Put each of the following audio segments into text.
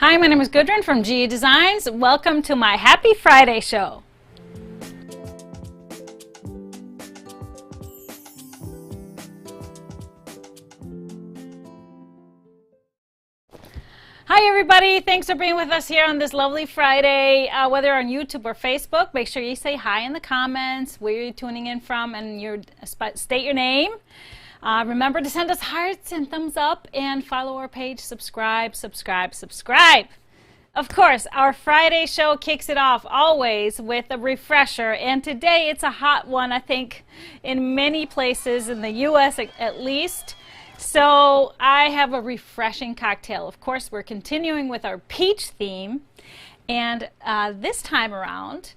Hi, my name is Gudrun from GE Designs. Welcome to my Happy Friday show. Hi everybody, thanks for being with us here on this lovely Friday. Whether on YouTube or Facebook, make sure you say hi in the comments, where you're tuning in from, and state your name. Remember to send us hearts and thumbs up and follow our page, subscribe. Of course, our Friday show kicks it off always with a refresher, and today it's a hot one, I think, in many places in the US at least. So I have a refreshing cocktail. Of course, we're continuing with our peach theme, and this time around,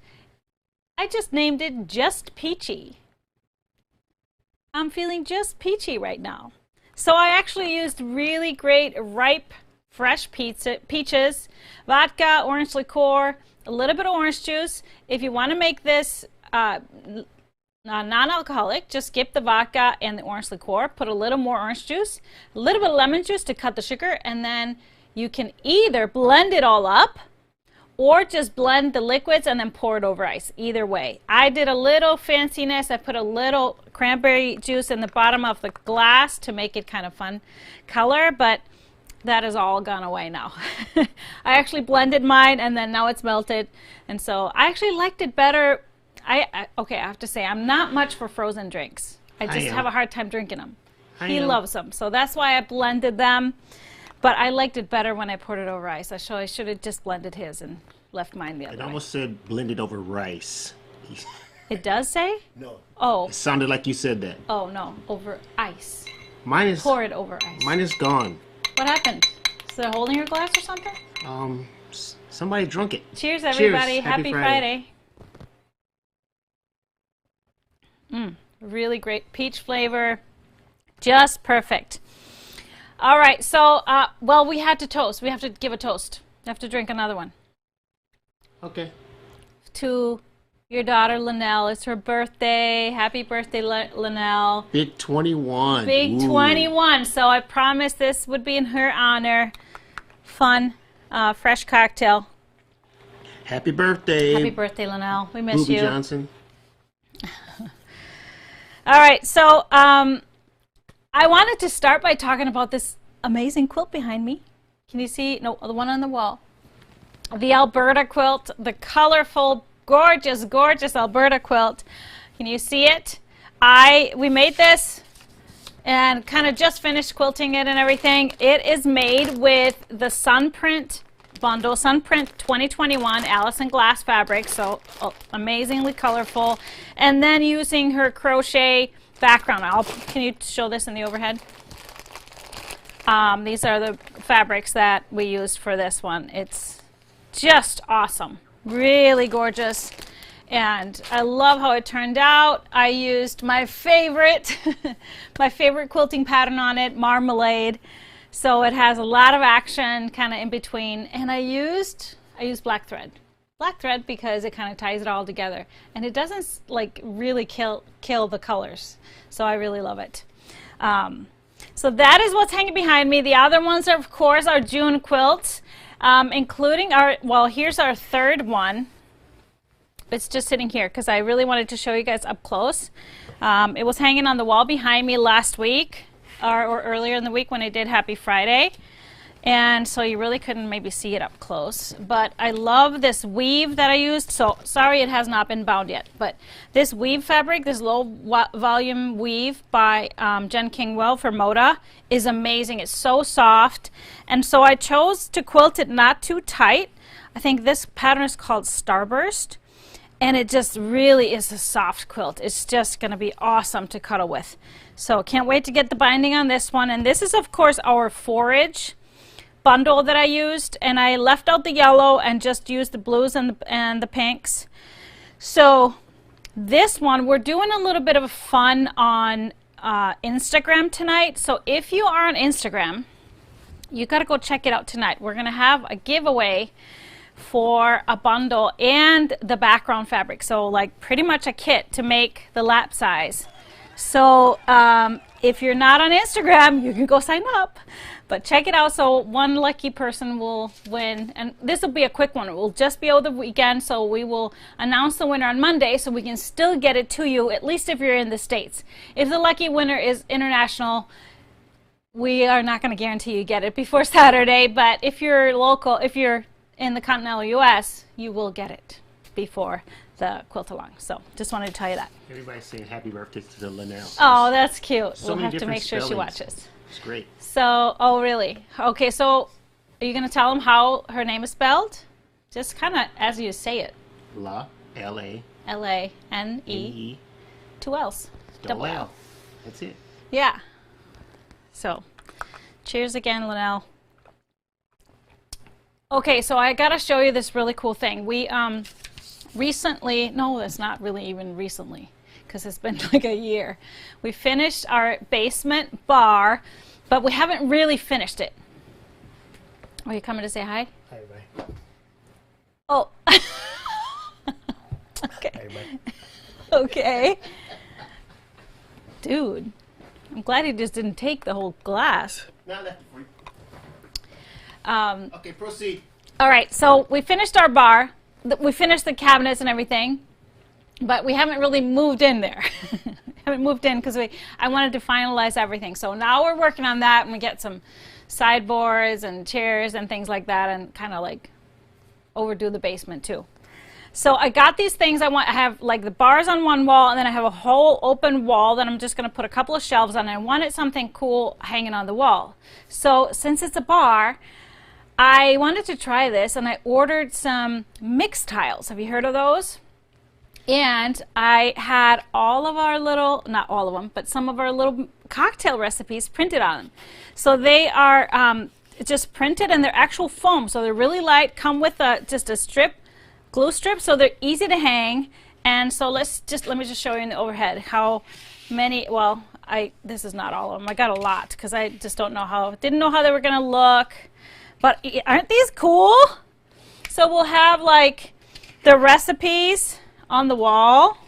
I just named it Just Peachy. I'm feeling just peachy right now. So I actually used really great ripe, fresh peaches, vodka, orange liqueur, a little bit of orange juice. If you want to make this non-alcoholic, just skip the vodka and the orange liqueur, put a little more orange juice, a little bit of lemon juice to cut the sugar, and then you can either blend it all up or just blend the liquids and then pour it over ice. Either way. I did a little fanciness. I put a little cranberry juice in the bottom of the glass to make it kind of fun color, but that has all gone away now. I actually blended mine and then now it's melted, and so I actually liked it better. Okay, I have to say, I'm not much for frozen drinks. I just have a hard time drinking them. He loves them, so that's why I blended them. But I liked it better when I poured it over ice. I should have just blended his and left mine the other way. It almost said blended over rice. It does say? No. Oh. It sounded like you said that. Oh, no. Over ice. Mine is... Pour it over ice. Mine is gone. What happened? Is it a hole in your glass or something? Somebody drunk it. Cheers, everybody. Cheers. Happy Friday. Really great peach flavor. Just perfect. All right, so, well, we had to toast. We have to give a toast. You have to drink another one. Okay. To your daughter, Linnell. It's her birthday. Happy birthday, Linnell. Big 21. Big 21. So I promised this would be in her honor. Fun, fresh cocktail. Happy birthday. Happy birthday, Linnell. We miss Booby you. Johnson. All right, so I wanted to start by talking about this amazing quilt behind me. Can you see? No, the one on the wall. The Alberta Quilt, the colorful, gorgeous, gorgeous Alberta Quilt. Can you see it? We made this and kind of just finished quilting it and everything. It is made with the Sunprint bundle, Sunprint 2021 Allison glass fabric, so amazingly colorful. And then using her crochet background. Can you show this in the overhead? These are the fabrics that we used for this one. It's just awesome, really gorgeous, and I love how it turned out. I used my favorite my favorite quilting pattern on it, Marmalade, so it has a lot of action kind of in between, and I used black thread because it kind of ties it all together, and it doesn't like really kill the colors, so I really love it. So that is what's hanging behind me. The other ones are, of course, our June Quilt, including here's our third one. It's just sitting here because I really wanted to show you guys up close. It was hanging on the wall behind me last week or earlier in the week when I did Happy Friday. And so you really couldn't maybe see it up close. But I love this weave that I used. So sorry it has not been bound yet. But this weave fabric, this low volume weave by Jen Kingwell for Moda is amazing. It's so soft. And so I chose to quilt it not too tight. I think this pattern is called Starburst. And it just really is a soft quilt. It's just going to be awesome to cuddle with. So can't wait to get the binding on this one. And this is, of course, our forage bundle that I used, and I left out the yellow and just used the blues and the pinks. So this one, we're doing a little bit of fun on Instagram tonight. So if you are on Instagram, you got to go check it out tonight. We're going to have a giveaway for a bundle and the background fabric. So like pretty much a kit to make the lap size. So if you're not on Instagram, you can go sign up. But check it out. So one lucky person will win, and this will be a quick one. It will just be over the weekend, so we will announce the winner on Monday so we can still get it to you, at least if you're in the States. If the lucky winner is international, we are not going to guarantee you get it before Saturday, but if you're local, if you're in the continental U.S., you will get it before the quilt-along. So just wanted to tell you that. Everybody's saying happy birthday to Linnell. Oh, that's cute. So we'll have to make sure she spellings. watches. It's great. So, oh really? Okay, so are you going to tell them how her name is spelled? Just kind of as you say it. La, L-A. L-A-N-E. N-E. 2 L's. Double L. That's it. Yeah. So, cheers again, Linnell. Okay, so I got to show you this really cool thing. We recently, no, it's not really even recently, because it's been like a year. We finished our basement bar, but we haven't really finished it. Are you coming to say hi? Hi, everybody. Oh. Okay. Hi, everybody. Okay. Dude, I'm glad he just didn't take the whole glass. Not left for you. Okay, proceed. All right, so we finished our bar. We finished the cabinets and everything, but we haven't really moved in there. Haven't moved in because I wanted to finalize everything. So now we're working on that, and we get some sideboards and chairs and things like that, and kind of like overdo the basement too. So I got these things. I have like the bars on one wall, and then I have a whole open wall that I'm just going to put a couple of shelves on. And I wanted something cool hanging on the wall. So since it's a bar, I wanted to try this, and I ordered some mix tiles. Have you heard of those? And I had all of our little, not all of them, but some of our little cocktail recipes printed on them. So they are just printed, and they're actual foam. So they're really light, come with just a strip, glue strip, so they're easy to hang. And so let me just show you in the overhead how many, well, this is not all of them. I got a lot because I just didn't know how they were going to look. But aren't these cool? So we'll have like the recipes on the wall.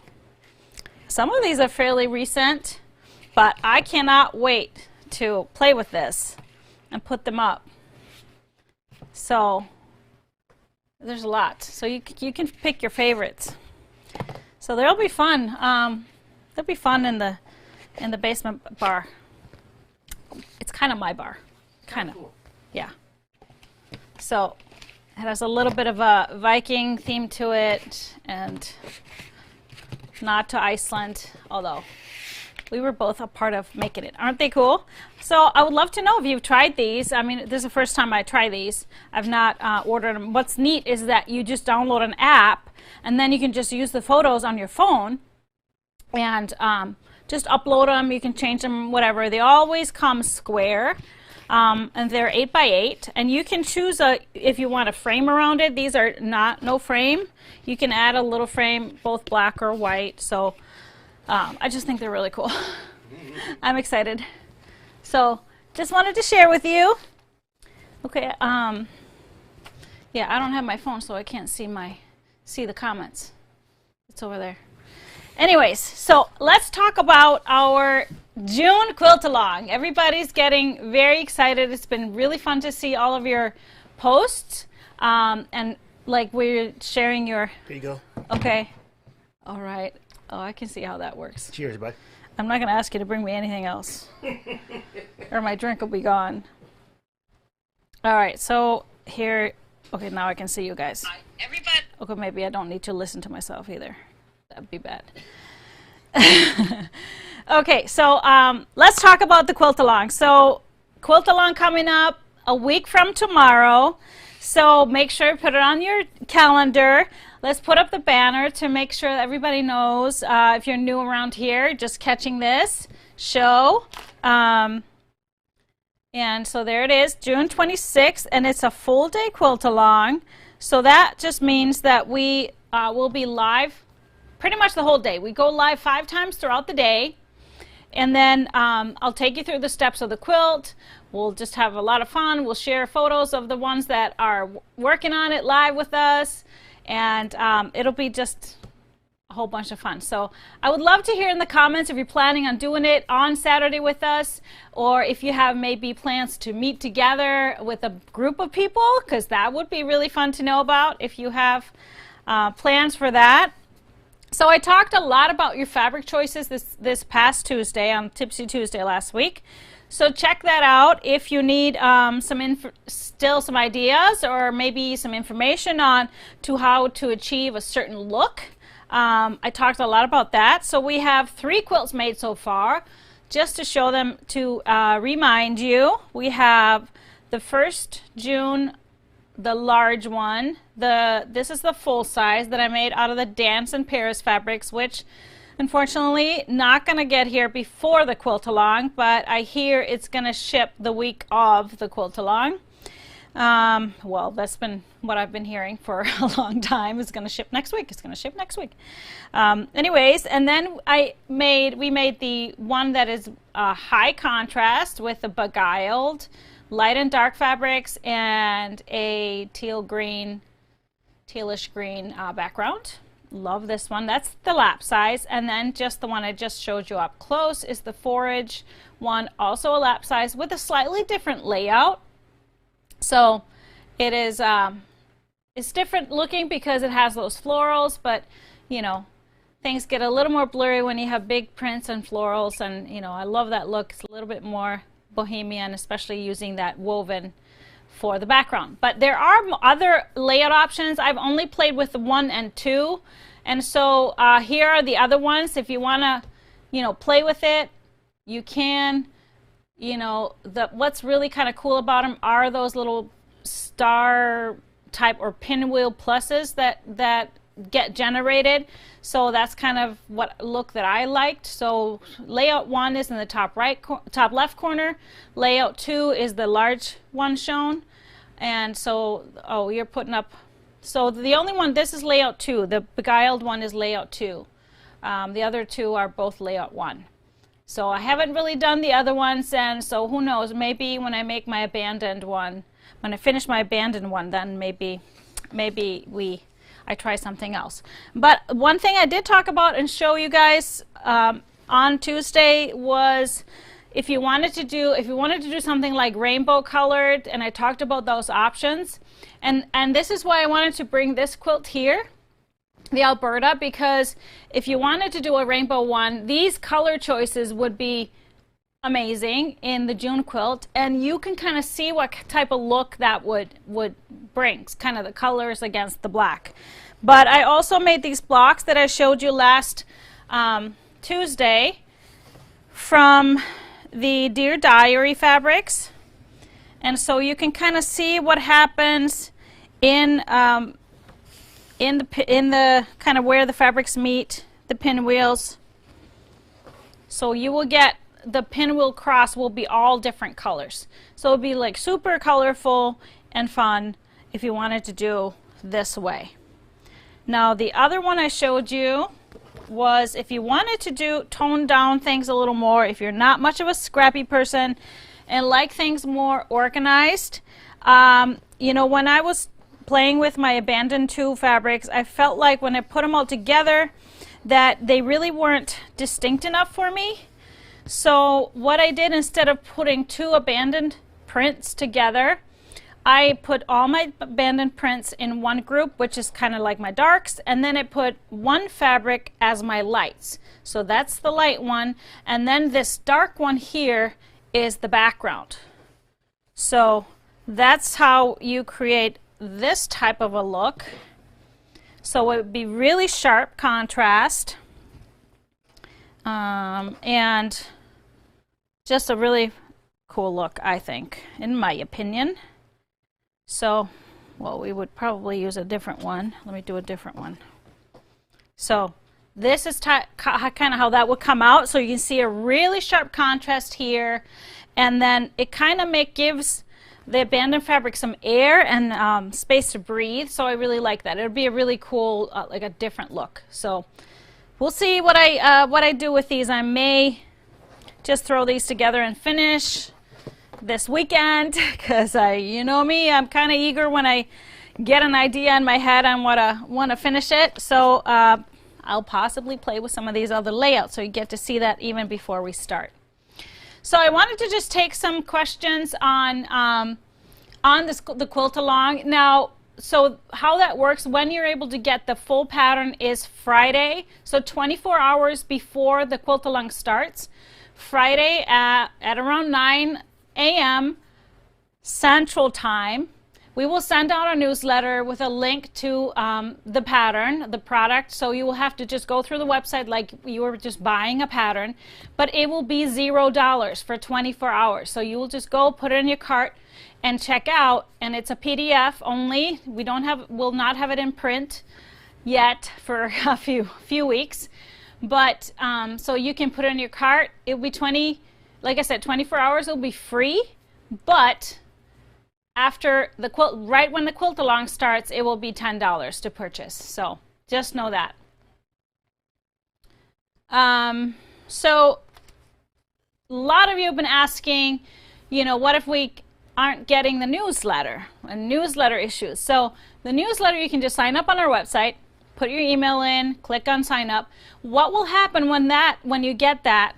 Some of these are fairly recent, but I cannot wait to play with this and put them up. So there's a lot. So you can pick your favorites. So they'll be fun. They'll be fun in the basement bar. It's kind of my bar, kind of. Cool. Yeah. So it has a little bit of a Viking theme to it, and nod to Iceland, although we were both a part of making it. Aren't they cool? So I would love to know if you've tried these. I mean, this is the first time I try these. I've not ordered them. What's neat is that you just download an app, and then you can just use the photos on your phone and just upload them. You can change them, whatever. They always come square. And they're 8x8, and you can choose if you want a frame around it. These are no frame. You can add a little frame, both black or white. So I just think they're really cool. I'm excited. So just wanted to share with you. Okay. Yeah, I don't have my phone, so I can't see the comments. It's over there. Anyways, so let's talk about our June Quilt Along. Everybody's getting very excited. It's been really fun to see all of your posts. And like we're sharing your... Here you go. Okay. All right. Oh, I can see how that works. Cheers, bud. I'm not going to ask you to bring me anything else. Or my drink will be gone. All right, so here... Okay, now I can see you guys. Hi, everybody. Okay, maybe I don't need to listen to myself either. That'd be bad. Okay, so let's talk about the Quilt Along. So Quilt Along coming up a week from tomorrow. So make sure to put it on your calendar. Let's put up the banner to make sure that everybody knows. If you're new around here, just catching this show. And so there it is, June 26th, and it's a full day Quilt Along. So that just means that we will be live pretty much the whole day. We go live 5 times throughout the day, and then I'll take you through the steps of the quilt. We'll just have a lot of fun. We'll share photos of the ones that are working on it live with us, and it'll be just a whole bunch of fun. So I would love to hear in the comments if you're planning on doing it on Saturday with us, or if you have maybe plans to meet together with a group of people, because that would be really fun to know about if you have plans for that. So I talked a lot about your fabric choices this past Tuesday on Tipsy Tuesday last week. So check that out if you need still some ideas or maybe some information on how to achieve a certain look. I talked a lot about that. So we have 3 quilts made so far. Just to show them, to remind you, we have the first June, the large one. This is the full size that I made out of the Dance in Paris fabrics, which unfortunately not going to get here before the quilt along, but I hear it's going to ship the week of the quilt along. Well, that's been what I've been hearing for a long time. It's going to ship next week. It's going to ship next week. Anyways, and then we made the one that is high contrast with the beguiled light and dark fabrics and a tealish green background. Love this one. That's the lap size. And then just the one I just showed you up close is the forage one, also a lap size with a slightly different layout. So it is it's different looking because it has those florals, but you know, things get a little more blurry when you have big prints and florals, and you know, I love that look. It's a little bit more bohemian, especially using that woven for the background. But there are other layout options. I've only played with the 1 and 2, and so here are the other ones. If you want to, you know, play with it, you can. You know, what's really kind of cool about them are those little star type or pinwheel pluses that get generated. So that's kind of what look that I liked. So layout 1 is in the top left corner. Layout 2 is the large one shown. And so, oh, you're putting up, so the only one, this is layout 2. The beguiled one is layout 2. The other 2 are both layout 1. So I haven't really done the other ones, and so who knows, maybe when I make my abandoned one, when I finish my abandoned one, then maybe I try something else. But one thing I did talk about and show you guys on Tuesday was if you wanted to do something like rainbow colored, and I talked about those options, and this is why I wanted to bring this quilt here, the Alberta, because if you wanted to do a rainbow one, these color choices would be amazing in the June quilt, and you can kind of see what type of look that would bring, kind of the colors against the black. But I also made these blocks that I showed you last Tuesday from the Dear Diary fabrics, and so you can kind of see what happens in the kind of where the fabrics meet the pinwheels. So you will get the pinwheel cross will be all different colors. So it'll be like super colorful and fun if you wanted to do this way. Now the other one I showed you was if you wanted to tone down things a little more, if you're not much of a scrappy person and like things more organized. You know, when I was playing with my abandoned 2 fabrics, I felt like when I put them all together that they really weren't distinct enough for me. So what I did, instead of putting 2 abandoned prints together, I put all my abandoned prints in one group, which is kind of like my darks, and then I put one fabric as my lights. So that's the light one, and then this dark one here is the background. So that's how you create this type of a look. So it would be really sharp contrast, and just a really cool look, I think, in my opinion. So, well, we would probably use a different one. Let me do a different one. So this is kind of how that would come out. So you can see a really sharp contrast here, and then it kind of gives the abandoned fabric some air and space to breathe. So I really like that. It would be a really cool, like a different look. So we'll see what I do with these. I may just throw these together and finish this weekend, because you know me, I'm kind of eager when I get an idea in my head and want to finish it. So I'll possibly play with some of these other layouts, so you get to see that even before we start. So I wanted to just take some questions on the quilt along. Now, so how that works, when you're able to get the full pattern is Friday, so 24 hours before the quilt along starts. Friday at around 9 a.m. Central Time, we will send out a newsletter with a link to the pattern, the product, so you will have to just go through the website like you were just buying a pattern, but it will be $0 for 24 hours. So you will just go put it in your cart and check out, and it's a PDF only. We'll not have it in print yet for a few weeks, but so you can put it in your cart. It will be like I said, 24 hours. It'll be free, but after the quilt, right when the quilt along starts, it will be $10 to purchase. So just know that. So a lot of you have been asking, what if we aren't getting the newsletter and newsletter issues? So the newsletter, you can just sign up on our website, put your email in, click on sign up. What will happen when you get that?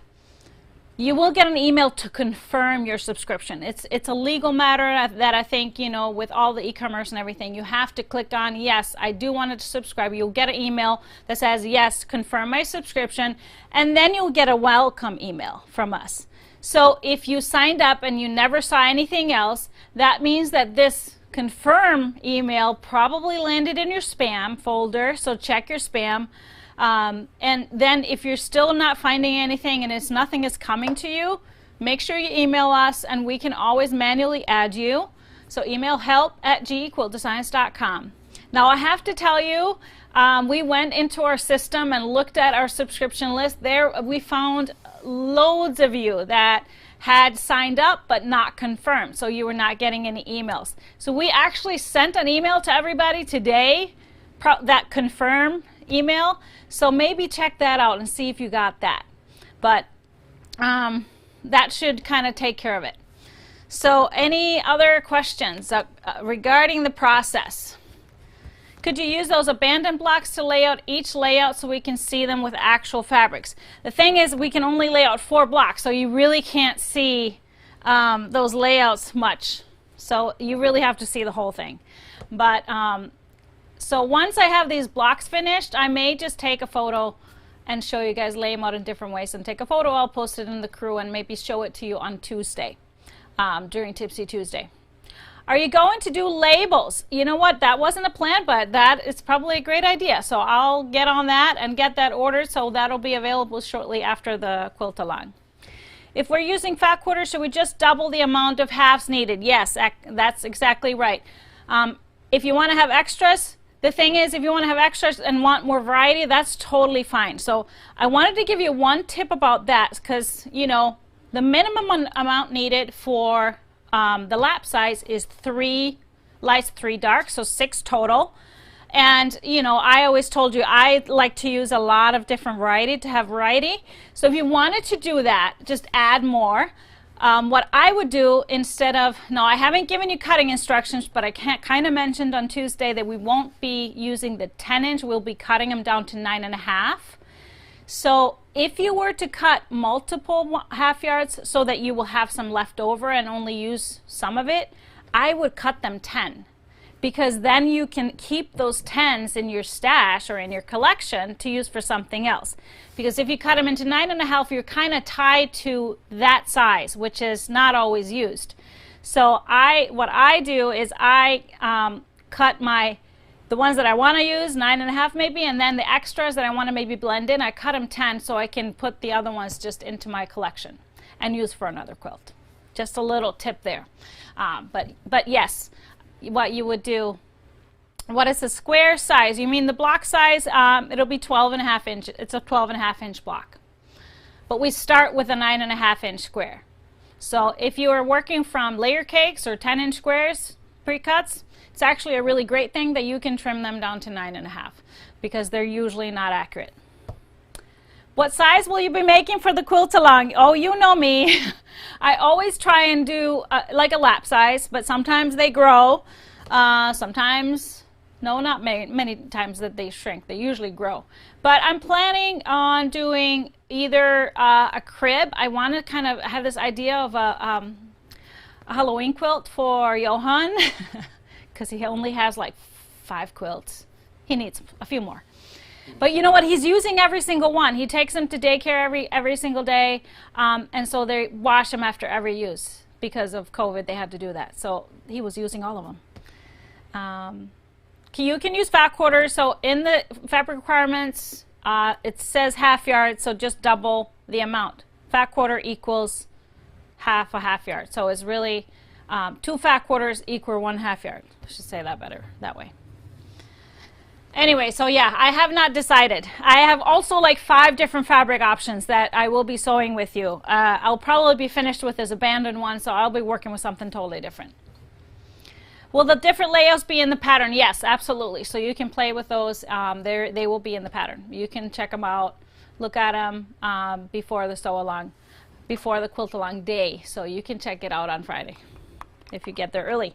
You will get an email to confirm your subscription. It's a legal matter that I think, with all the e-commerce and everything, you have to click on, yes, I do want to subscribe. You'll get an email that says, yes, confirm my subscription, and then you'll get a welcome email from us. So if you signed up and you never saw anything else, that means that this confirm email probably landed in your spam folder, so check your spam. And then if you're still not finding anything and nothing is coming to you, make sure you email us and we can always manually add you. So email help@gequiltdesigns.com. Now I have to tell you, we went into our system and looked at our subscription list. There we found loads of you that had signed up but not confirmed, so you were not getting any emails. So we actually sent an email to everybody today, that confirm email, so maybe check that out and see if you got that. But that should kind of take care of it. So any other questions regarding the process? Could you use those abandoned blocks to lay out each layout so we can see them with actual fabrics? The thing is, we can only lay out 4 blocks, so you really can't see those layouts much. So you really have to see the whole thing. But so once I have these blocks finished, I may just take a photo and show you guys, lay them out in different ways, and take a photo. I'll post it in the crew and maybe show it to you on Tuesday, during Tipsy Tuesday. Are you going to do labels? You know what, that wasn't a plan, but that is probably a great idea. So I'll get on that and get that ordered, so that'll be available shortly after the quilt along. If we're using fat quarters, should we just double the amount of halves needed? Yes, that's exactly right. If you want to have extras, the thing is, if you want to have extras and want more variety, that's totally fine. So I wanted to give you one tip about that, because the minimum amount needed for the lap size is 3 lights, 3 darks, so 6 total. And I always told you I like to use a lot of different variety to have variety. So if you wanted to do that, just add more. What I would do instead of, no, I haven't given you cutting instructions, but I kind of mentioned on Tuesday that we won't be using the 10-inch. We'll be cutting them down to 9.5. So if you were to cut multiple half yards so that you will have some left over and only use some of it, I would cut them 10. Because then you can keep those 10s in your stash or in your collection to use for something else. Because if you cut them into 9.5, you're kind of tied to that size, which is not always used. So what I do is I cut the ones that I want to use, 9.5 maybe, and then the extras that I want to maybe blend in, I cut them 10 so I can put the other ones just into my collection and use for another quilt. Just a little tip there. But yes, what you would do, what is the square size? You mean the block size? It'll be 12.5 inches. It's a 12.5 inch block. But we start with a 9.5 inch square. So if you are working from layer cakes or 10-inch squares, pre-cuts, it's actually a really great thing that you can trim them down to 9.5 because they're usually not accurate. What size will you be making for the quilt along? Oh, you know me. I always try and do like a lap size, but sometimes they grow, sometimes No, not many times that they shrink. They usually grow. But I'm planning on doing either a crib. I want to kind of have this idea of a Halloween quilt for Johan because he only has like 5 quilts. He needs a few more. But you know what? He's using every single one. He takes them to daycare every single day, and so they wash them after every use. Because of COVID, they had to do that. So he was using all of them. You can use fat quarters. So in the fabric requirements, it says half yard, so just double the amount. Fat quarter equals half a half yard. So it's really 2 fat quarters equal 1 half yard. I should say that better that way. Anyway, so yeah, I have not decided. I have also like 5 different fabric options that I will be sewing with you. I'll probably be finished with this abandoned one, so I'll be working with something totally different. Will the different layouts be in the pattern? Yes, absolutely. So you can play with those. They will be in the pattern. You can check them out, look at them before the sew along, before the quilt along day. So you can check it out on Friday if you get there early.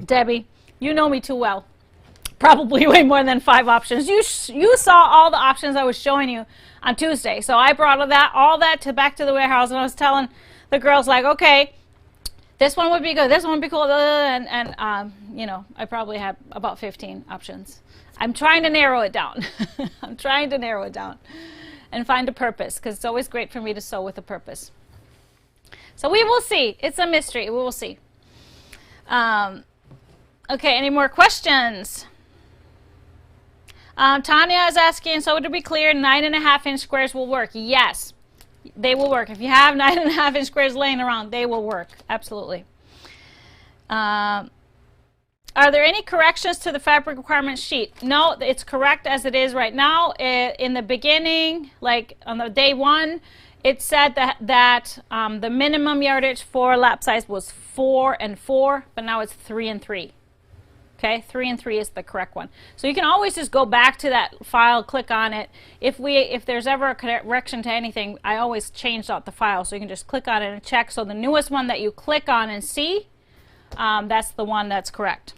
Debbie, you know me too well. Probably way more than 5 options. You saw all the options I was showing you on Tuesday. So I brought all that back to the warehouse, and I was telling the girls, like, okay, this one would be good, this one would be cool, and you know, I probably had about 15 options. I'm trying to narrow it down. I'm trying to narrow it down and find a purpose, because it's always great for me to sew with a purpose. So we will see. It's a mystery. We will see. Okay, any more questions? Tanya is asking, so to be clear, 9.5-inch squares will work. Yes, they will work. If you have 9.5-inch squares laying around, they will work. Absolutely. Are there any corrections to the fabric requirement sheet? No, it's correct as it is right now. In the beginning, like on the day 1, it said that the minimum yardage for lap size was 4 and 4, but now it's 3 and 3. Okay, 3 and 3 is the correct one. So you can always just go back to that file, click on it. If there's ever a correction to anything, I always change out the file, so you can just click on it and check. So the newest one that you click on and see, that's the one that's correct.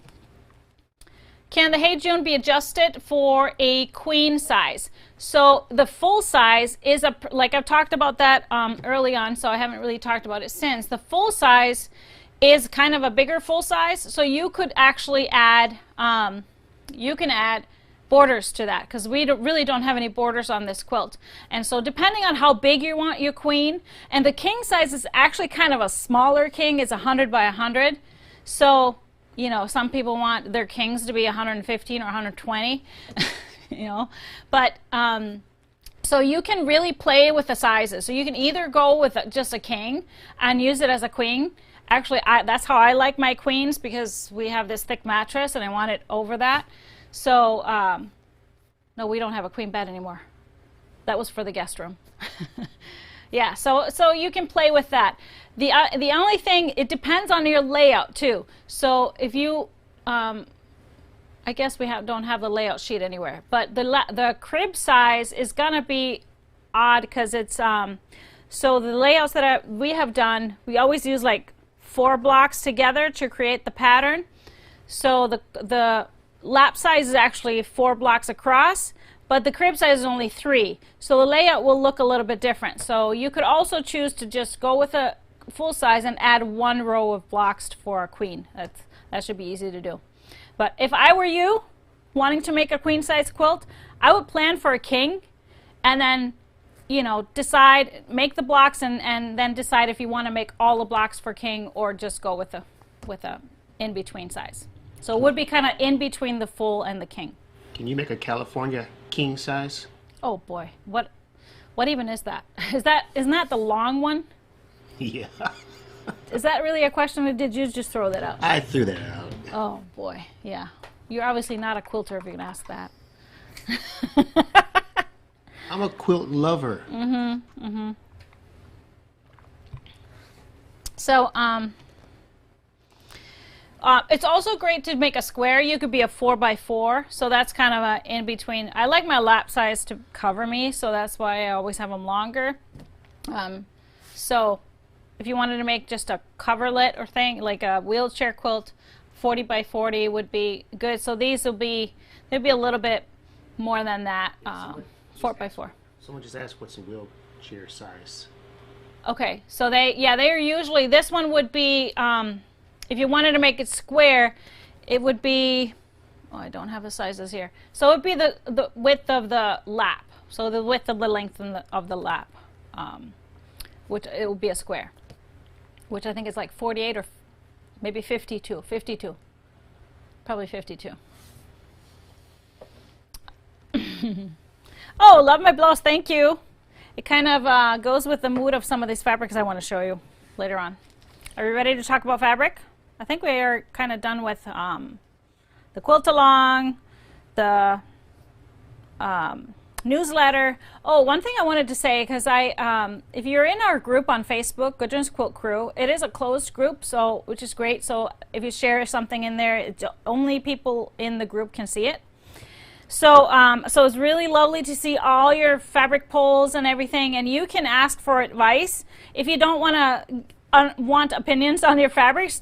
Can the Hey June be adjusted for a queen size? So the full size is like I've talked about that early on, so I haven't really talked about it since. The full size is kind of a bigger full size, so you could actually add borders to that, because we really don't have any borders on this quilt. And so depending on how big you want your queen, and the king size is actually kind of a smaller king, it's 100 by 100. So, you know, some people want their kings to be 115 or 120, you know, but so you can really play with the sizes. So you can either go with just a king and use it as a queen. Actually, that's how I like my queens, because we have this thick mattress and I want it over that. So, no, we don't have a queen bed anymore. That was for the guest room. Yeah, so you can play with that. The only thing, it depends on your layout too. So if you, I guess we don't have the layout sheet anywhere, but the crib size is gonna be odd, because it's so the layouts that we have done, we always use like 4 blocks together to create the pattern. So the lap size is actually 4 blocks across, but the crib size is only 3. So the layout will look a little bit different. So you could also choose to just go with a full size and add 1 row of blocks for a queen. That should be easy to do. But if I were you, wanting to make a queen size quilt, I would plan for a king, and then, you know, make the blocks, and then decide if you want to make all the blocks for king or just go with a in-between size. So it would be kind of in between the full and the king. Can you make a California king size? Oh boy, what even is that? Isn't that the long one? Yeah. Is that really a question, or did you just throw that out? I threw that out. Oh boy, yeah. You're obviously not a quilter if you can ask that. I'm a quilt lover. So, it's also great to make a square. You could be a 4 by 4, so that's kind of a in between. I like my lap size to cover me, so that's why I always have them longer. So if you wanted to make just a coverlet or thing, like a wheelchair quilt, 40 by 40 would be good. So these will be, they'll be a little bit more than that, 4 by 4. Someone just asked what's a wheelchair size. Okay, so they're usually, this one would be, if you wanted to make it square, it would be, oh, I don't have the sizes here. So it would be the width of the lap. So the width of the length of the lap, which it would be a square, which I think is like 48 or maybe 52. Probably 52. Oh, love my blouse, thank you. It kind of goes with the mood of some of these fabrics I want to show you later on. Are you ready to talk about fabric? I think we are kind of done with the quilt along, the newsletter. Oh, one thing I wanted to say, because if you're in our group on Facebook, Goodrun's Quilt Crew, it is a closed group, so which is great. So if you share something in there, only people in the group can see it. So, so it's really lovely to see all your fabric polls and everything, and you can ask for advice. If you don't want opinions on your fabrics,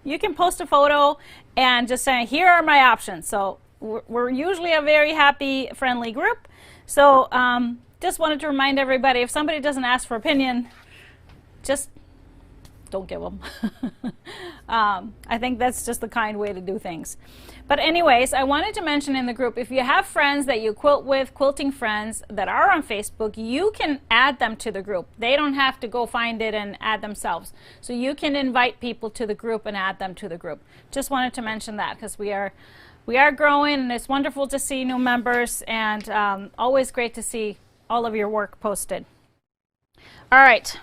you can post a photo and just say, here are my options. So we're usually a very happy, friendly group. So just wanted to remind everybody, if somebody doesn't ask for opinion, just don't give them. I think that's just the kind way to do things. But anyways, I wanted to mention in the group, if you have friends that you quilt with, quilting friends that are on Facebook, you can add them to the group. They don't have to go find it and add themselves. So you can invite people to the group and add them to the group. Just wanted to mention that because we are growing, and it's wonderful to see new members, and always great to see all of your work posted. All right,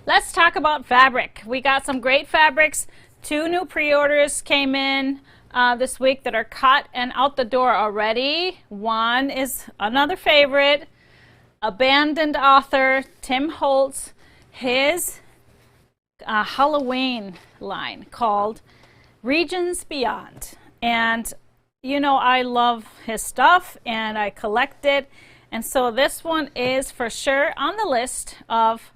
let's talk about fabric. We got some great fabrics. 2 new pre-orders came in this week that are cut and out the door already. One is another favorite, abandoned author Tim Holtz, his Halloween line called Regions Beyond. And you know, I love his stuff and I collect it, and so this one is for sure on the list of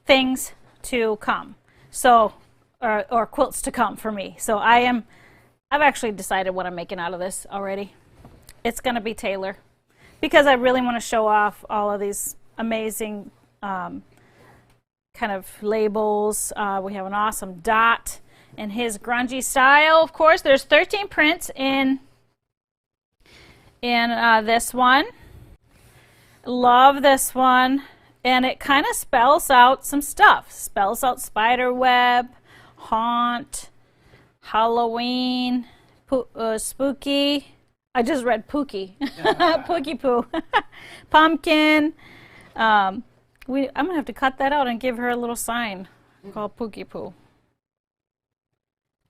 things to come, so or quilts to come for me. So I've actually decided what I'm making out of this already. It's gonna be Taylor, because I really want to show off all of these amazing kind of labels. We have an awesome dot in his grungy style. Of course, there's 13 prints in this one. Love this one, and it kind of spells out some stuff. Spells out spider web, haunt, Halloween, spooky. I just read pooky. Pooky poo. Pumpkin. I'm gonna have to cut that out and give her a little sign called Pooky Poo.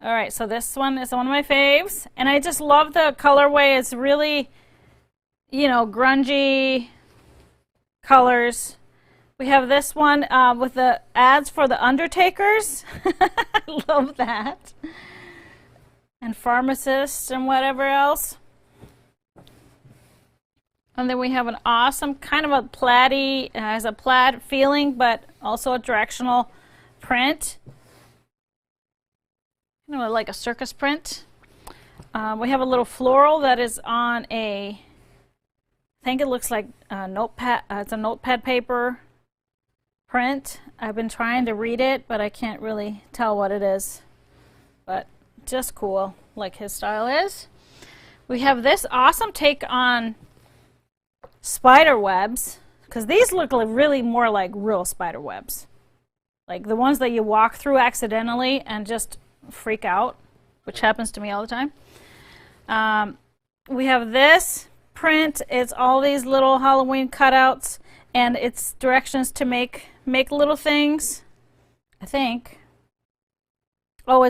All right, so this one is one of my faves, and I just love the colorway. It's really, you know, grungy colors. We have this one with the ads for the undertakers. I love that. And pharmacists and whatever else. And then we have an awesome kind of a plaid-y, has a plaid feeling, but also a directional print. You know, like a circus print. We have a little floral that is on I think it looks like a notepad. It's a notepad paper print. I've been trying to read it, but I can't really tell what it is. But just cool, like his style is. We have this awesome take on spider webs, because these look like really more like real spider webs, like the ones that you walk through accidentally and just freak out, which happens to me all the time. We have this print. It's all these little Halloween cutouts, and it's directions to make little things, I think. Oh,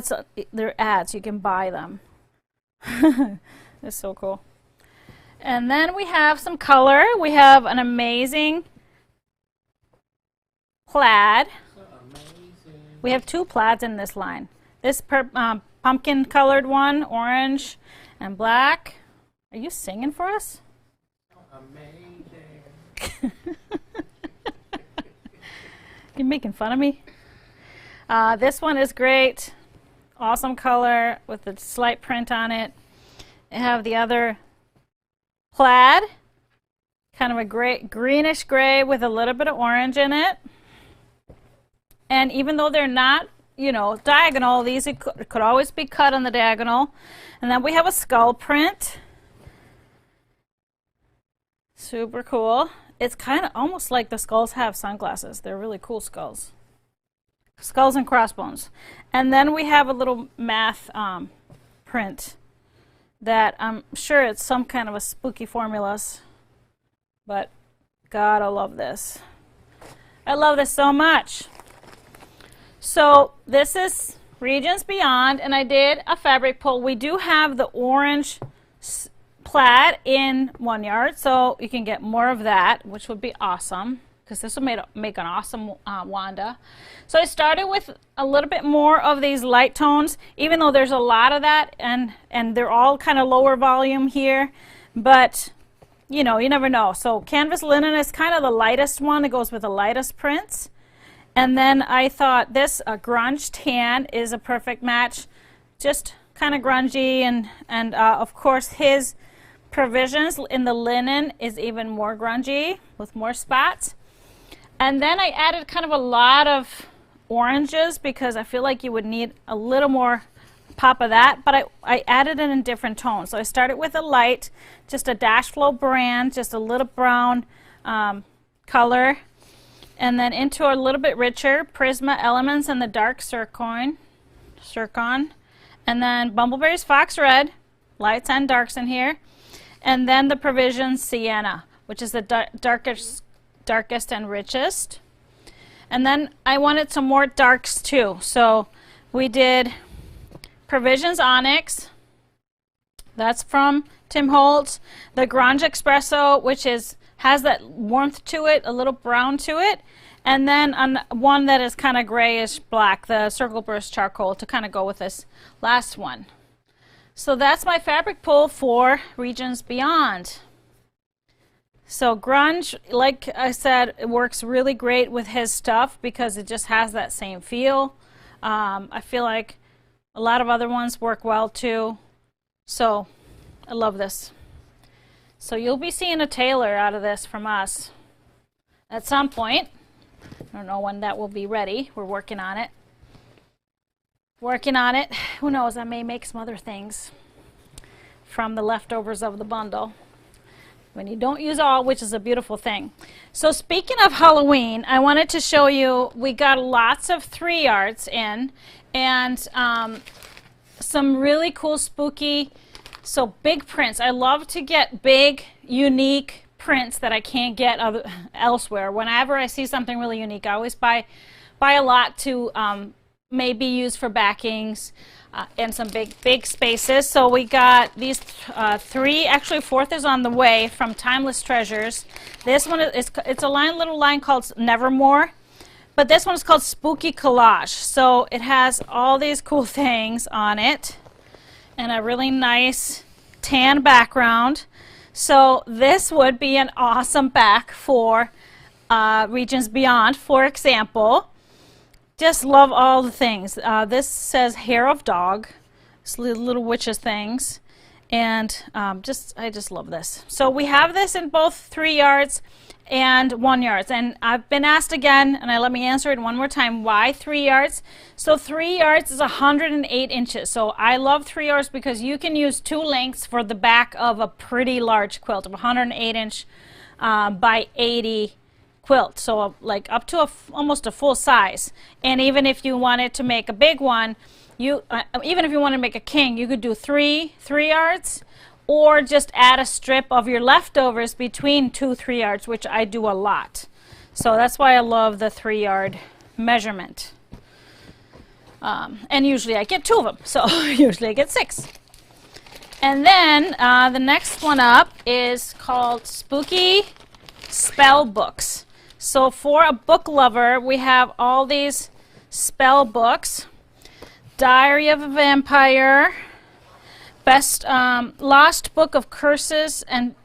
they're ads. You can buy them. It's so cool. And then we have some color. We have an amazing plaid. We have 2 plaids in this line. This pumpkin colored one, orange and black. Are you singing for us? Amazing. You're making fun of me? This one is great. awesome color with the slight print on it. I have the other plaid, kind of a greenish gray with a little bit of orange in it. And even though they're not, you know, diagonal, these could always be cut on the diagonal. And then we have a skull print. Super cool. It's kind of almost like the skulls have sunglasses. They're really cool skulls. Skulls and crossbones. And then we have a little math print that I'm sure it's some kind of a spooky formulas. But God, I love this. I love this so much. So this is Regions Beyond, and I did a fabric pull. We do have the orange plaid in 1 yard, so you can get more of that, which would be awesome, because this will make an awesome Wanda. So I started with a little bit more of these light tones, even though there's a lot of that, and they're all kind of lower volume here, but you know, you never know. So canvas linen is kind of the lightest one. It goes with the lightest prints. And then I thought this grunge tan is a perfect match, just kind of grungy, and of course his provisions in the linen is even more grungy with more spots. And then I added kind of a lot of oranges because I feel like you would need a little more pop of that, but I added it in different tones. So I started with a light, just a Dash Flow brand, just a little brown color, and then into a little bit richer Prisma Elements and the dark Zircon, and then Bumbleberry's Fox Red, lights and darks in here, and then the Provision Sienna, which is the darkest and richest. And then I wanted some more darks too, so we did Provisions Onyx, that's from Tim Holtz, the Grunge Espresso, which has that warmth to it, a little brown to it, and then on one that is kind of grayish black, the Circle Burst Charcoal, to kind of go with this last one. So that's my fabric pull for Regions Beyond. So grunge, like I said, it works really great with his stuff because it just has that same feel. I feel like a lot of other ones work well too. So I love this. So you'll be seeing a tailor out of this from us at some point. I don't know when that will be ready. We're working on it. Who knows, I may make some other things from the leftovers of the bundle. When you don't use all, which is a beautiful thing. So speaking of Halloween, I wanted to show you, we got lots of 3 yards in, and some really cool spooky, so big prints. I love to get big, unique prints that I can't get elsewhere. Whenever I see something really unique, I always buy a lot to maybe use for backings and some big spaces. So we got these 3, actually 4th is on the way, from Timeless Treasures. This one it's a little line called Nevermore, but this one is called Spooky Collage. So it has all these cool things on it and a really nice tan background. So this would be an awesome back for Regions Beyond, for example. Just love all the things. This says Hair of Dog, it's little witches things, and I just love this. So we have this in both 3 yards and 1 yards, and I've been asked again, and let me answer it one more time, why 3 yards? So 3 yards is 108 inches. So I love 3 yards because you can use 2 lengths for the back of a pretty large quilt of 108 inch by 80 quilt, so like up to almost a full size. And even if you wanted to make a big one, even if you want to make a king, you could do 3 yards, or just add a strip of your leftovers between 2 3 yards, which I do a lot. So that's why I love the 3 yard measurement. And usually I get 2 of them, so usually I get 6. And then the next one up is called Spooky Spell Books. So for a book lover, we have all these spell books. Diary of a Vampire, Lost Book of Curses and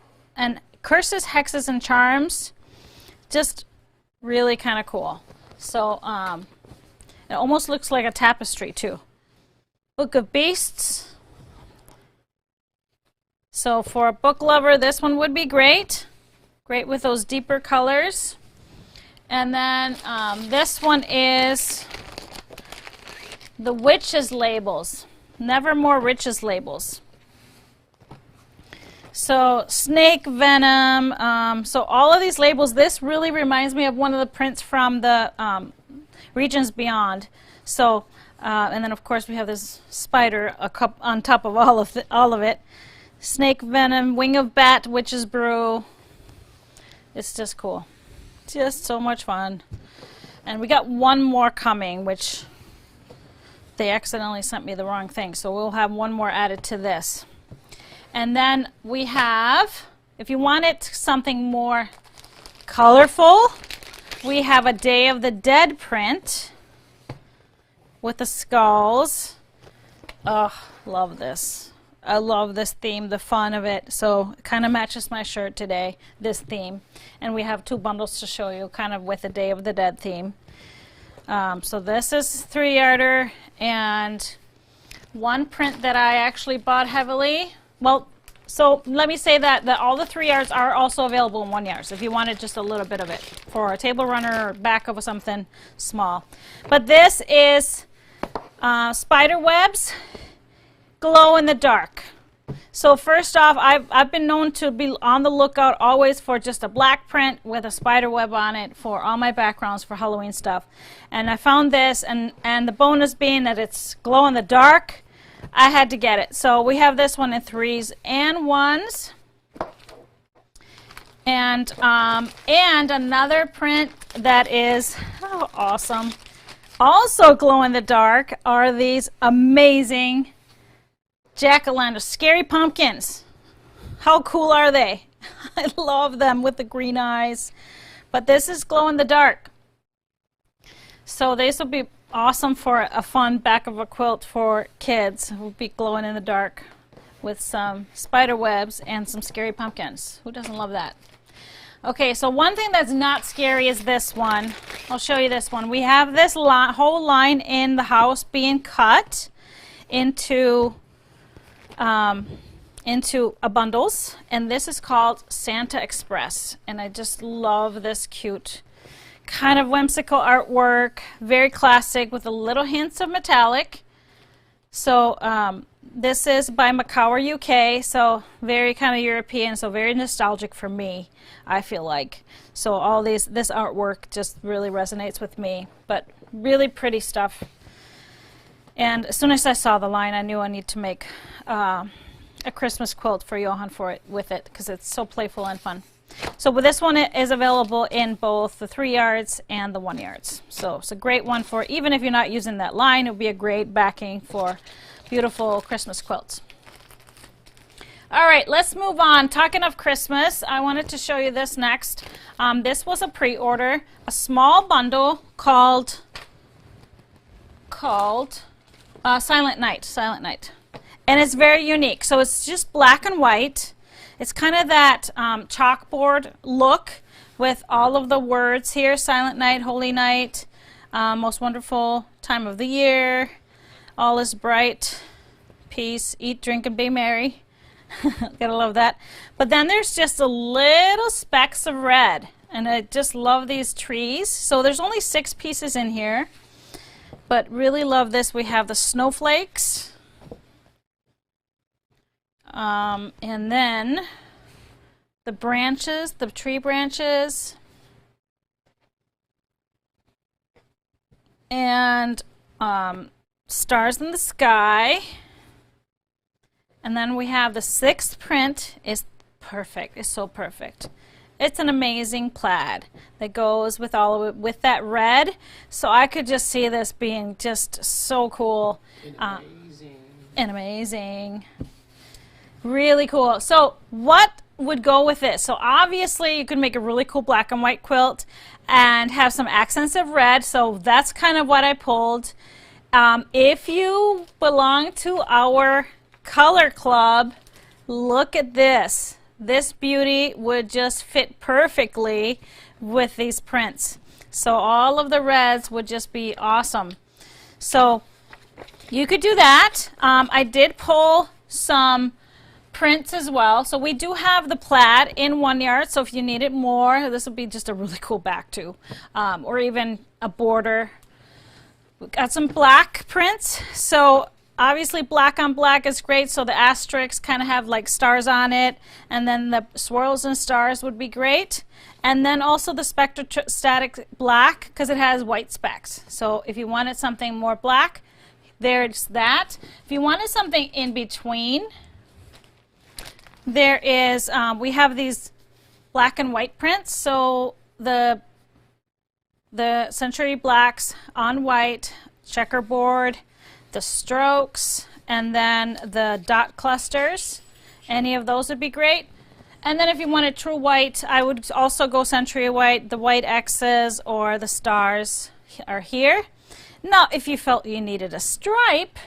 Curses, Hexes, and Charms. Just really kind of cool. So it almost looks like a tapestry too. Book of Beasts. So for a book lover, this one would be great. Great with those deeper colors. And then this one is the Witches labels. Nevermore Witches labels. So snake venom. So all of these labels, this really reminds me of one of the prints from the Regions Beyond. So, and then of course we have this spider on top of all of it. Snake venom, wing of bat, witch's brew. It's just cool. Just so much fun. And we got one more coming, which they accidentally sent me the wrong thing. So we'll have one more added to this. And then we have, if you wanted something more colorful, we have a Day of the Dead print with the skulls. Oh, love this. I love this theme, the fun of it. So it kind of matches my shirt today, this theme. And we have 2 bundles to show you, kind of with the Day of the Dead theme. So this is 3-yarder, and one print that I actually bought heavily. Well, so let me say that all the 3 yards are also available in 1 yard. So if you wanted just a little bit of it for a table runner or back of something small. But this is spider webs, glow in the dark. So first off, I've been known to be on the lookout always for just a black print with a spider web on it for all my backgrounds for Halloween stuff. And I found this, and the bonus being that it's glow in the dark, I had to get it. So we have this one in 3s and 1s. And another print that is awesome, also glow in the dark, are these amazing jack-o'-lantern scary pumpkins. How cool are they? I love them with the green eyes. But this is glow in the dark. So this will be awesome for a fun back of a quilt for kids. It will be glowing in the dark with some spider webs and some scary pumpkins. Who doesn't love that? Okay, so one thing that's not scary is this one. I'll show you this one. We have this whole line in the house being cut into bundles, and this is called Santa Express, and I just love this cute kind of whimsical artwork, very classic with a little hints of metallic. So this is by Macawer UK, so very kind of European, so very nostalgic for me, I feel like. So all this artwork just really resonates with me, but really pretty stuff. And as soon as I saw the line, I knew I need to make a Christmas quilt for Johan with it, because it's so playful and fun. So this one is available in both the 3 yards and the 1 yards. So it's a great one for, even if you're not using that line, it would be a great backing for beautiful Christmas quilts. All right, let's move on. Talking of Christmas, I wanted to show you this next. This was a pre-order, a small bundle called Silent Night. And it's very unique. So it's just black and white. It's kind of that chalkboard look with all of the words here. Silent Night, Holy Night, most wonderful time of the year, all is bright, peace, eat, drink, and be merry. Gotta love that. But then there's just a little specks of red. And I just love these trees. So there's only 6 pieces in here. But really love this. We have the snowflakes. And then the branches, the tree branches, and stars in the sky. And then we have the 6th print is perfect. It's so perfect. It's an amazing plaid that goes with all of it, with that red. So I could just see this being just so cool. And amazing. Really cool. So what would go with this? So obviously you could make a really cool black and white quilt and have some accents of red. So that's kind of what I pulled. If you belong to our color club, look at this. This beauty would just fit perfectly with these prints. So all of the reds would just be awesome. So You could do that. I did pull some prints as well. So we do have the plaid in 1 yard. So if you need it more, this would be just a really cool back too. Or even a border. We've got some black prints. So obviously black on black is great. So the asterisks kind of have like stars on it. And then the swirls and stars would be great. And then also the spectrostatic black because it has white specks. So if you wanted something more black, there's that. If you wanted something in between, there is, we have these black and white prints. So the Century Blacks on white, checkerboard, the strokes, and then the dot clusters. Any of those would be great. And then if you wanted true white, I would also go Century White. The white X's or the stars are here. Now, if you felt you needed a stripe,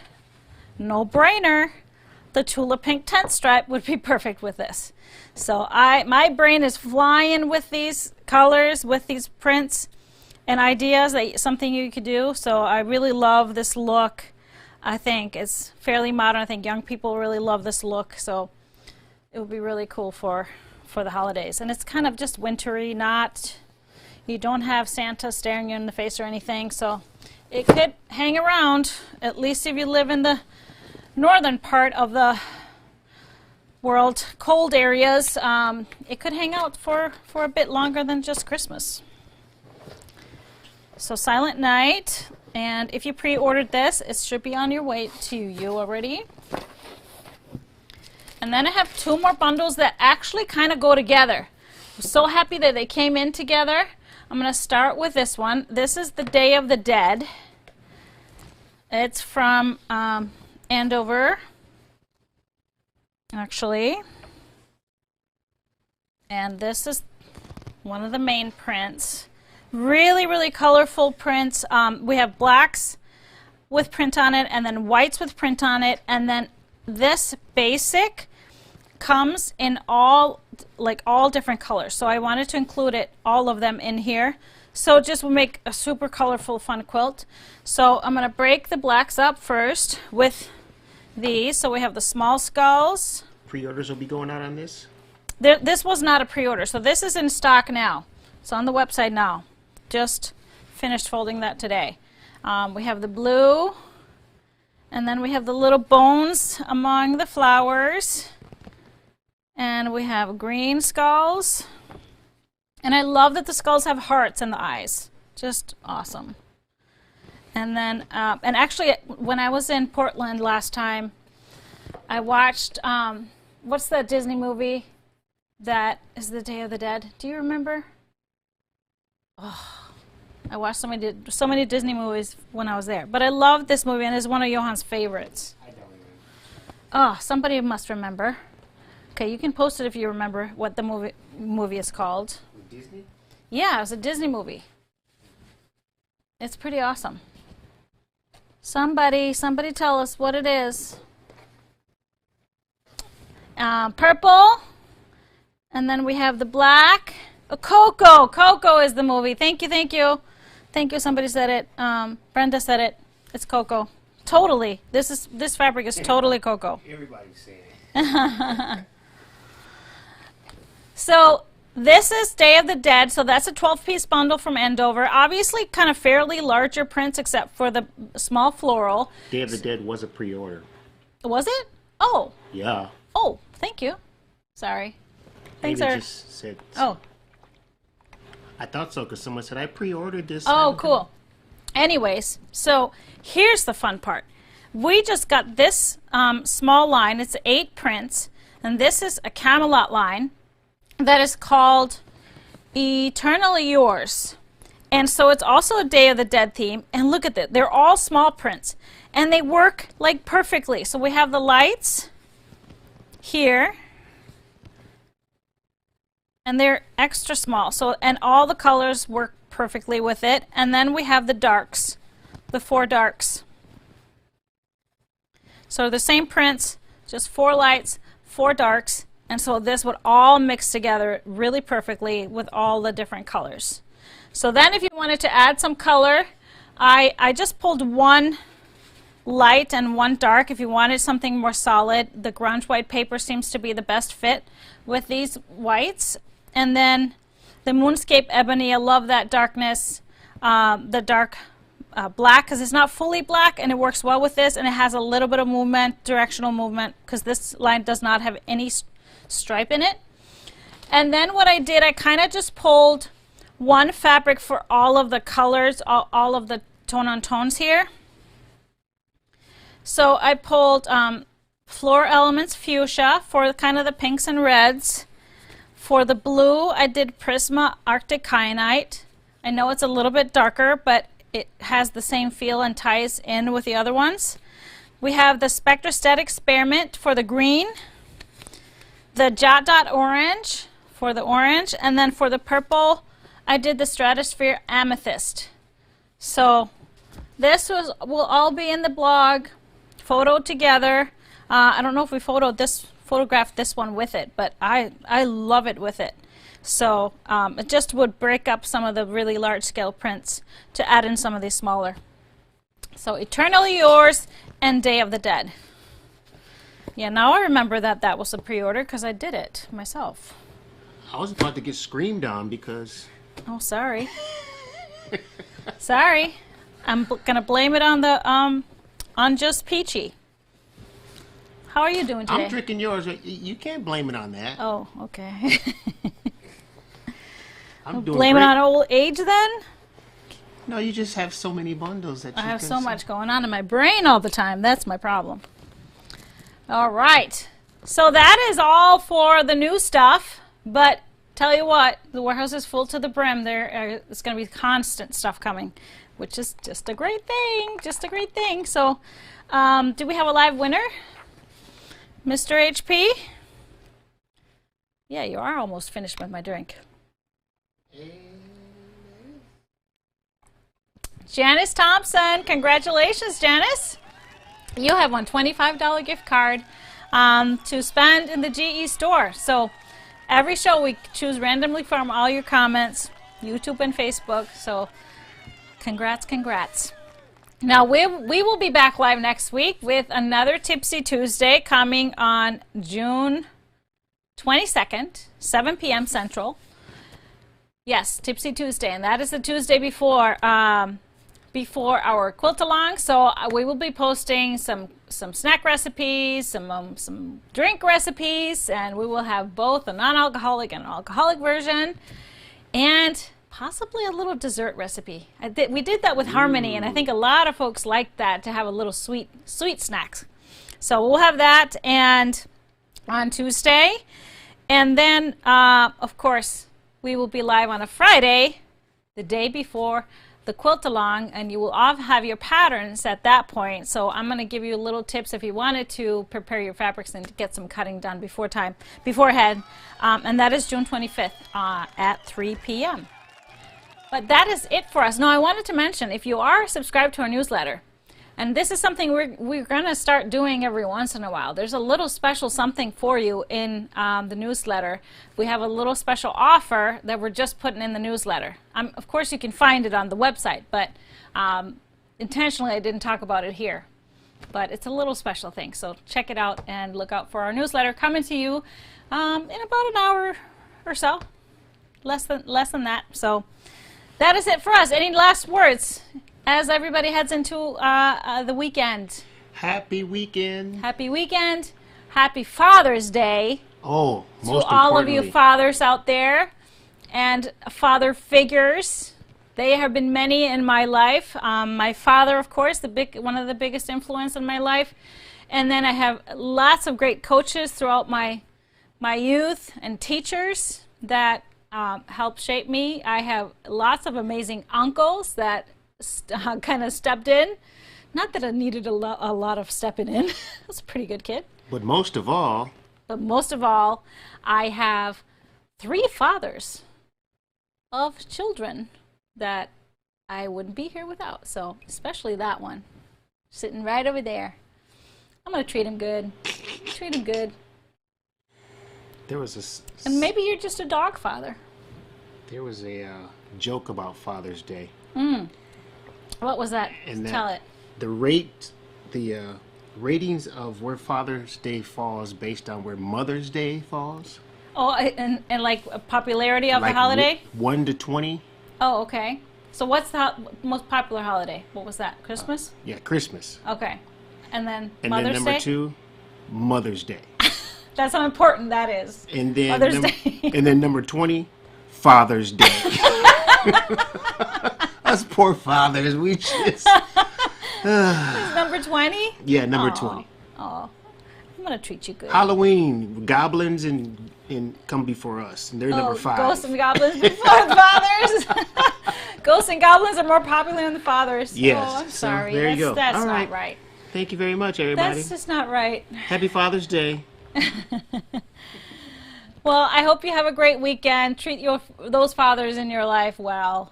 no brainer. The Tulip Pink tent stripe would be perfect with this. So my brain is flying with these colors, with these prints and ideas, that something you could do. So I really love this look. I think it's fairly modern. I think young people really love this look. So it would be really cool for the holidays. And it's kind of just wintry, you don't have Santa staring you in the face or anything. So it could hang around, at least if you live in the northern part of the world, cold areas. It could hang out for a bit longer than just Christmas. So Silent Night, and if you pre-ordered this, it should be on your way to you already. And then I have 2 more bundles that actually kind of go together. I'm so happy that they came in together. I'm going to start with this one. This is the Day of the Dead. It's from Andover, actually, and this is one of the main prints. Really colorful prints. We have blacks with print on it, and then whites with print on it, and then this basic comes in all different colors. So I wanted to include all of them in here. So it just will make a super colorful, fun quilt. So I'm going to break the blacks up first with these. So we have the small skulls. Pre-orders will be going out on this? This was not a pre-order. So this is in stock now. It's on the website now. Just finished folding that today. We have the blue. And then we have the little bones among the flowers. And we have green skulls. And I love that the skulls have hearts in the eyes. Just awesome. And then, and actually, when I was in Portland last time, I watched, what's that Disney movie that is the Day of the Dead? Do you remember? Oh, I watched so many Disney movies when I was there. But I loved this movie, and it's one of Johan's favorites. I don't remember. Oh, somebody must remember. Okay, you can post it if you remember what the movie is called. Disney? Yeah, it was a Disney movie. It's pretty awesome. Somebody tell us what it is. Purple. And then we have the black. Coco. Coco is the movie. Thank you. Thank you. Somebody said it. Brenda said it. It's Coco. Totally. This fabric is totally Coco. Everybody's saying it. So this is Day of the Dead, so that's a 12-piece bundle from Andover. Obviously kind of fairly larger prints except for the small floral. Day of the Dead was a pre-order. Was it? Oh. Yeah. Oh, thank you. Sorry. Thanks, sir. Just said. Oh. I thought so because someone said I pre-ordered this. Oh, cool. Anyways, so here's the fun part. We just got this small line. It's 8 prints, and this is a Camelot line that is called Eternally Yours. And so it's also a Day of the Dead theme. And look at that. They're all small prints. And they work like perfectly. So we have the lights here. And they're extra small. So, and all the colors work perfectly with it. And then we have the darks, the 4 darks. So the same prints, just 4 lights, 4 darks. And so this would all mix together really perfectly with all the different colors. So then if you wanted to add some color, I just pulled one light and one dark. If you wanted something more solid, the grunge white paper seems to be the best fit with these whites. And then the Moonscape Ebony, I love that darkness, the dark black, because it's not fully black and it works well with this, and it has a little bit of movement, directional movement, because this line does not have any stripe in it. And then what I did, I kind of just pulled one fabric for all of the colors, all of the tone on tones here. So I pulled Floor Elements Fuchsia for kind of the pinks and reds. For the blue, I did Prisma Arctic Kyanite. I know it's a little bit darker, but it has the same feel and ties in with the other ones. We have the Spectrostat Experiment for the green, the Jot Dot Orange for the orange, and then for the purple, I did the Stratosphere Amethyst. So this will all be in the blog, photoed together. I don't know if we photographed this one with it, but I love it with it. So it just would break up some of the really large scale prints to add in some of these smaller. So Eternally Yours and Day of the Dead. Yeah, now I remember that was a pre-order because I did it myself. I was about to get screamed on because... Oh, sorry. Sorry. I'm gonna blame it on the on Just Peachy. How are you doing today? I'm drinking yours. You can't blame it on that. Oh, okay. I'm doing blame it great. on old age then? No, you just have so many bundles that you I have can so see. much going on in my brain all the time. That's my problem. All right. So that is all for the new stuff. But tell you what, the warehouse is full to the brim. There's going to be constant stuff coming, which is just a great thing. Just a great thing. So do we have a live winner? Mr. HP? Yeah, you are almost finished with my drink. Janice Thompson, congratulations, Janice. You have won $25 gift card to spend in the GE store. So every show we choose randomly from all your comments, YouTube and Facebook. So congrats, congrats. Now we will be back live next week with another Tipsy Tuesday coming on June 22nd, 7 p.m. Central. Yes, Tipsy Tuesday, and that is the Tuesday before before our quilt along. So we will be posting some snack recipes, some drink recipes, and we will have both a non-alcoholic and an alcoholic version, and possibly a little dessert recipe. We did that with Harmony, and I think a lot of folks like that, to have a little sweet snacks. So we'll have that and on Tuesday, and then of course we will be live on a Friday, the day before the quilt along, and you will all have your patterns at that point. So I'm going to give you little tips if you wanted to prepare your fabrics and get some cutting done beforehand, and that is June 25th at 3 p.m. But that is it for us. Now I wanted to mention, if you are subscribed to our newsletter, and this is something we're going to start doing every once in a while. There's a little special something for you in the newsletter. We have a little special offer that we're just putting in the newsletter. Of course, you can find it on the website, but intentionally I didn't talk about it here. But it's a little special thing, so check it out and look out for our newsletter coming to you in about an hour or so, less than that. So that is it for us. Any last words as everybody heads into the weekend? Happy weekend. Happy weekend. Happy Father's Day. Oh, most to all of importantly. you fathers out there and father figures. They have been many in my life. My father, of course, one of the biggest influence in my life. And then I have lots of great coaches throughout my youth and teachers that helped shape me. I have lots of amazing uncles that kind of stepped in. Not that I needed a lot of stepping in. I was a pretty good kid. But most of all, I have 3 fathers of children that I wouldn't be here without. So especially that one, sitting right over there. I'm going to treat him good. Treat him good. there was And maybe you're just a dog father. There was a joke about Father's Day. What was that? And Tell that it. the rate the ratings of where Father's Day falls based on where Mother's Day falls. Oh, and like popularity of Like the holiday? 1 to 20. Oh, okay. So what's the most popular holiday? What was that? Christmas? Yeah, Christmas. Okay. And then And Mother's then number Day? 2, Mother's Day. That's how important that is. And then Mother's Day. And then number 20, Father's Day. Us poor fathers, we just... Is number 20? Yeah, number 20. Oh, I'm going to treat you good. Halloween, goblins and come before us. And they're number 5. Ghosts and goblins before the fathers. Ghosts and goblins are more popular than the fathers. Yes. Oh, I'm So, sorry. there you go. That's All not right. right. Thank you very much, everybody. That's just not right. Happy Father's Day. Well, I hope you have a great weekend. Treat those fathers in your life well.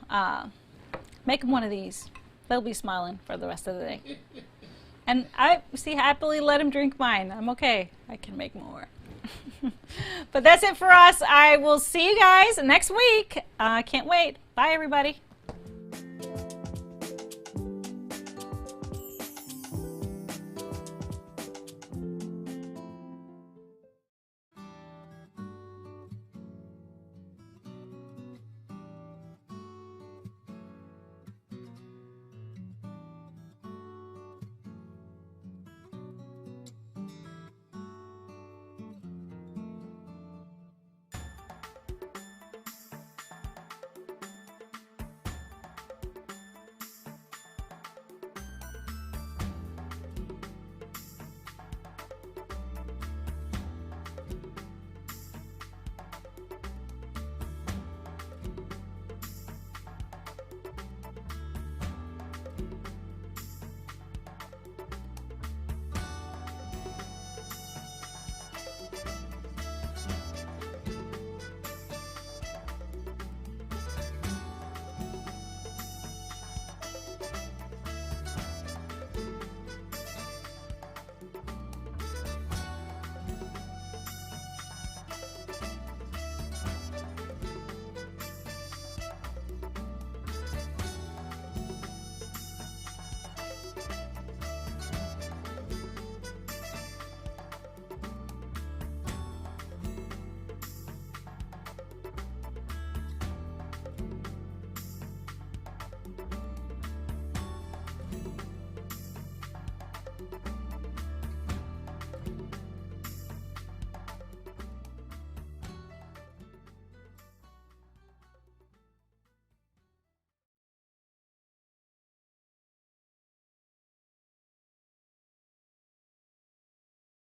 Make them one of these. They'll be smiling for the rest of the day. And I happily let him drink mine. I'm okay. I can make more. But that's it for us. I will see you guys next week. Can't wait. Bye, everybody.